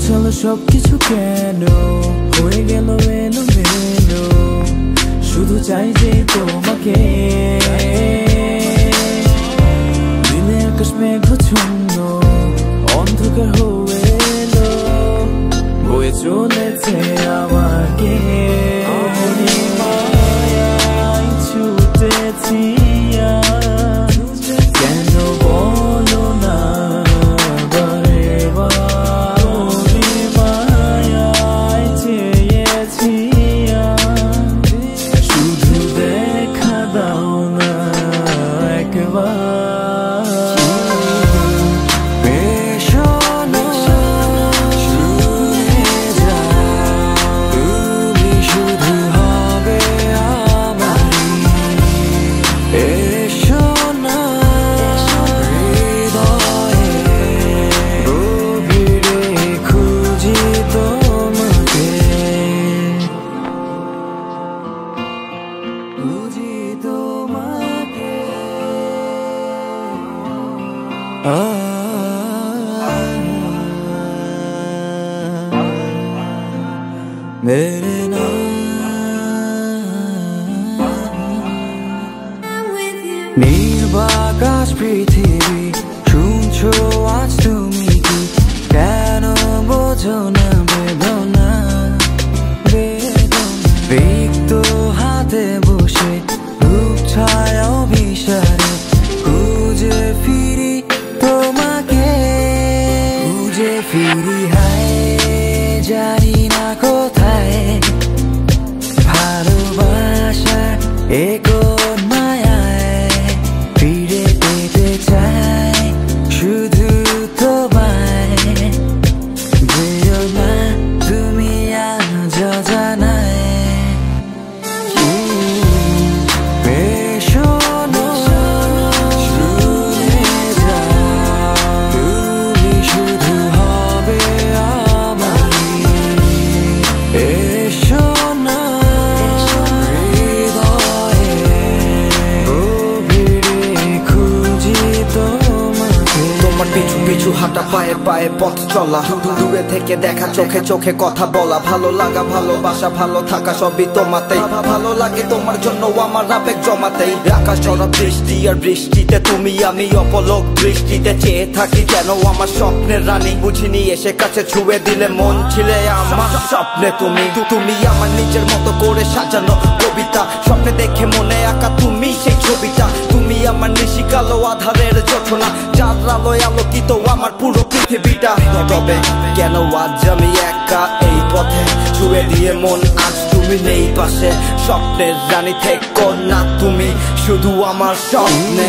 গোছালো সবকিছু কেন হয়ে গেল এলোমেলো, শুধু চাই যে তোমাকে। দিনে আকাশ মেঘাচ্ছন্ন, অন্ধকার হয়ে এলো, বয়ে চলেছে আমাকে। মায়ায় ছুটেছি কেন বলো না বারে বার, মায়ায় চেয়েছি শুধু দেখা দাও না একবার। मेरे নীলবাকাশ পৃথিবী শুনছো আজ তুমি কি, কেন বোঝো না বেদনা রিক্ত হাতে বসে রূপ ছায়া অভিসারে খুঁজে ফিরি তোমাকে, খুঁজে ফিরি হায় জানি না কোথায় ভালোবাসার কোন মায়ায় ফিরে পেতে চাই শুধু তোমায়। যেও না তুমি আজ জানায় পিছু পিছু হাঁটা পায়ে পায়ে পথ চলা, দূরে থেকে দেখা চোখে চোখে কথা বলা, ভালো লাগা ভালোবাসা ভালো থাকা সবই তোমাতেই, ভালো লাগে তোমার জন্য আমার আবেগ জমাতেই। আকাশ ঝরা বৃষ্টি আর বৃষ্টিতে তুমি আমি অপলক দৃষ্টিতে চেয়ে থাকি যেন আমার স্বপ্নের রানী, বুঝিনি এসে কাছে ছুঁয়ে দিলে মন ছিলে আমার স্বপ্নে তুমি। তুমি আমার নিজের মতো করে সাজানো কবিতা, স্বপ্নে দেখে মনে আঁকা তুমি সেই ছবিটা, তুমি আমার নিশি কালো আধারের যোছনা, যার আলোয় আলোকিত আমার পুরো পৃথিবীটা। তবে কেন আজ আমি একা এই পথে, ছুঁয়ে দিয়ে মন আজ তুমি নেই পাশে, স্বপ্নের রানী থেকো না তুমি শুধু আমার স্বপ্নে।